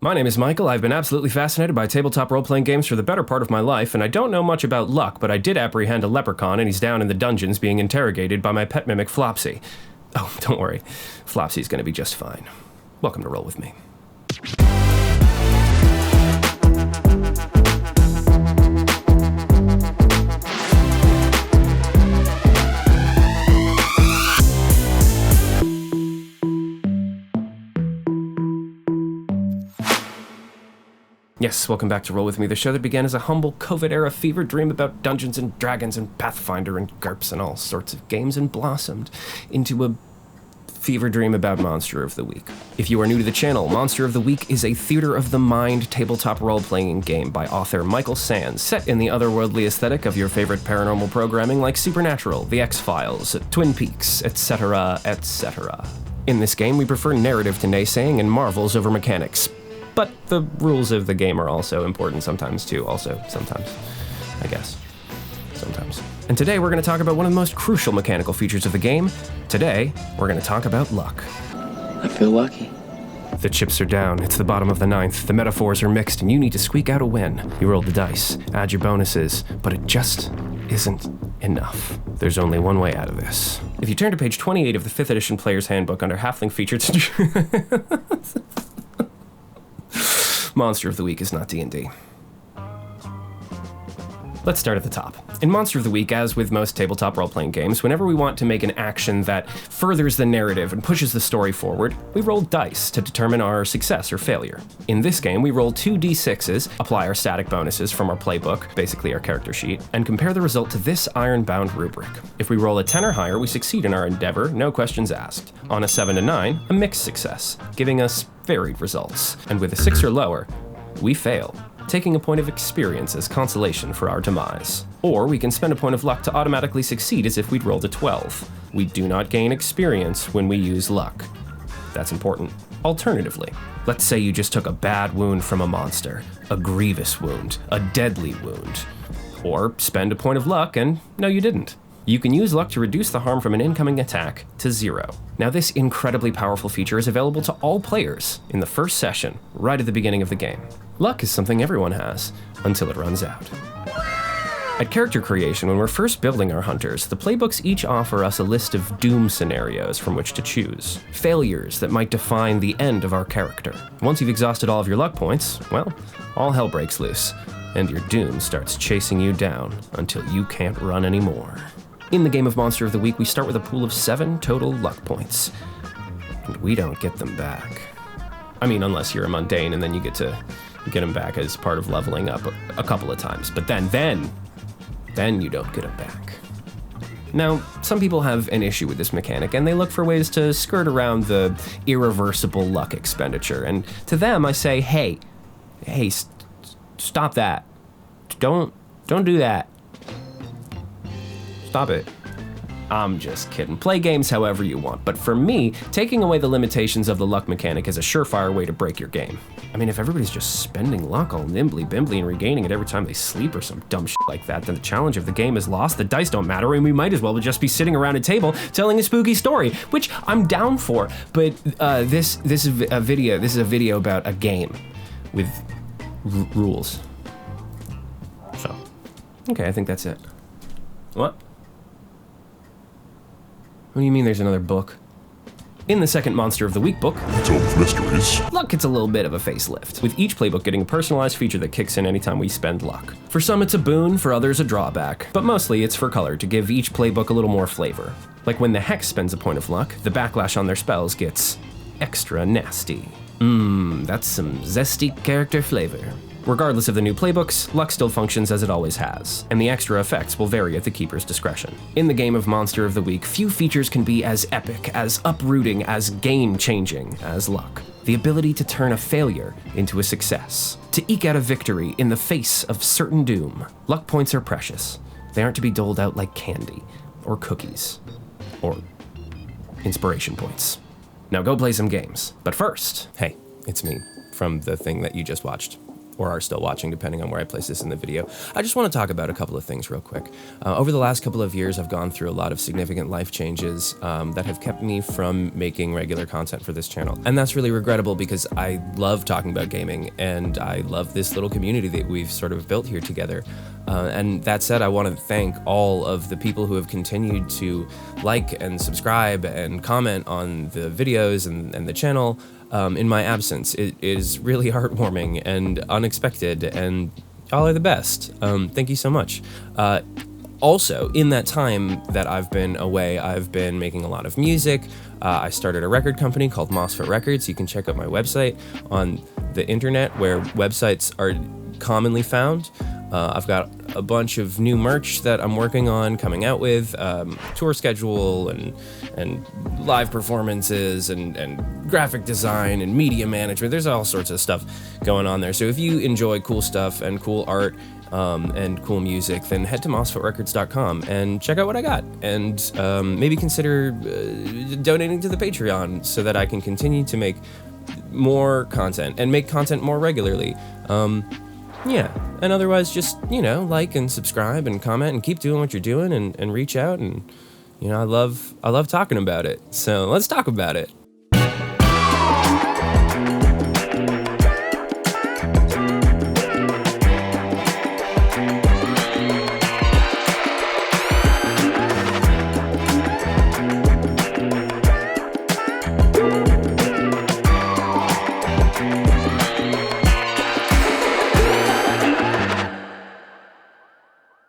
My name is Michael. I've been absolutely fascinated by tabletop role-playing games for the better part of my life, and I don't know much about luck, but I did apprehend a leprechaun, and he's down in the dungeons being interrogated by my pet mimic, Flopsy. Oh, don't worry. Flopsy's gonna be just fine. Welcome to Roll With Me. Yes, welcome back to Roll With Me, the show that began as a humble COVID-era fever dream about Dungeons and Dragons and Pathfinder and GURPS and all sorts of games and blossomed into a fever dream about Monster of the Week. If you are new to the channel, Monster of the Week is a theater of the mind tabletop role-playing game by author Michael Sands, set in the otherworldly aesthetic of your favorite paranormal programming like Supernatural, The X-Files, Twin Peaks, etc., etc. In this game, we prefer narrative to naysaying and marvels over mechanics. But the rules of the game are also important sometimes too, sometimes, I guess. Sometimes. And today we're going to talk about one of the most crucial mechanical features of the game. Today, we're going to talk about luck. I feel lucky. The chips are down, it's the bottom of the ninth, the metaphors are mixed, and you need to squeak out a win. You roll the dice, add your bonuses, but it just isn't enough. There's only one way out of this. If you turn to page 28 of the 5th edition Player's Handbook under Halfling Featured... Monster of the Week is not D&D. Let's start at the top. In Monster of the Week, as with most tabletop role-playing games, whenever we want to make an action that furthers the narrative and pushes the story forward, we roll dice to determine our success or failure. In this game, we roll 2 d6s, apply our static bonuses from our playbook, basically our character sheet, and compare the result to this iron-bound rubric. If we roll a 10 or higher, we succeed in our endeavor, no questions asked. On a 7 to 9, a mixed success, giving us varied results. And with a 6 or lower, we fail, taking a point of experience as consolation for our demise. Or we can spend a point of luck to automatically succeed as if we'd rolled a 12. We do not gain experience when we use luck. That's important. Alternatively, let's say you just took a bad wound from a monster, a grievous wound, a deadly wound. Or spend a point of luck and no, you didn't. You can use luck to reduce the harm from an incoming attack to 0. Now, this incredibly powerful feature is available to all players in the first session, right at the beginning of the game. Luck is something everyone has, until it runs out. At character creation, when we're first building our hunters, the playbooks each offer us a list of doom scenarios from which to choose, failures that might define the end of our character. Once you've exhausted all of your luck points, well, all hell breaks loose, and your doom starts chasing you down until you can't run anymore. In the game of Monster of the Week, we start with a pool of 7 total luck points, and we don't get them back. I mean, unless you're a mundane, and then you get to get them back as part of leveling up a couple of times, but then you don't get them back. Now, some people have an issue with this mechanic, and they look for ways to skirt around the irreversible luck expenditure, and to them I say, hey, stop that. Don't do that. Stop it. I'm just kidding. Play games however you want, but for me, taking away the limitations of the luck mechanic is a surefire way to break your game. I mean, if everybody's just spending luck all nimbly-bimbly and regaining it every time they sleep or some dumb shit like that, then the challenge of the game is lost, the dice don't matter, and we might as well just be sitting around a table telling a spooky story, which I'm down for, but this is a video about a game with rules. So, okay, I think that's it. What? What do you mean there's another book? In the second Monster of the Week book, Filled with mysteries, luck gets a little bit of a facelift, with each playbook getting a personalized feature that kicks in anytime we spend luck. For some it's a boon, for others a drawback, but mostly it's for color to give each playbook a little more flavor. Like when the Hex spends a point of luck, the backlash on their spells gets extra nasty. That's some zesty character flavor. Regardless of the new playbooks, luck still functions as it always has, and the extra effects will vary at the keeper's discretion. In the game of Monster of the Week, few features can be as epic, as uprooting, as game-changing as luck. The ability to turn a failure into a success, to eke out a victory in the face of certain doom. Luck points are precious. They aren't to be doled out like candy, or cookies, or inspiration points. Now go play some games. But first, hey, it's me, from the thing that you just watched. or are still watching, depending on where I place this in the video. I just want to talk about a couple of things real quick. Over the last couple of years, I've gone through a lot of significant life changes that have kept me from making regular content for this channel. And that's really regrettable because I love talking about gaming and I love this little community that we've sort of built here together. And that said, I want to thank all of the people who have continued to like and subscribe and comment on the videos and the channel in my absence. It is really heartwarming and unexpected, and y'all are the best. Thank you so much. Also, in that time that I've been away, I've been making a lot of music. I started a record company called MOSFET Records. You can check out my website on the internet where websites are commonly found. I've got a bunch of new merch that I'm working on coming out with, tour schedule and live performances and graphic design and media management. There's all sorts of stuff going on there. So if you enjoy cool stuff and cool art and cool music, then head to MOSFETrecords.com and check out what I got. And maybe consider donating to the Patreon so that I can continue to make more content and make content more regularly. Yeah, and otherwise just, like and subscribe and comment and keep doing what you're doing and reach out and, I love talking about it. So let's talk about it.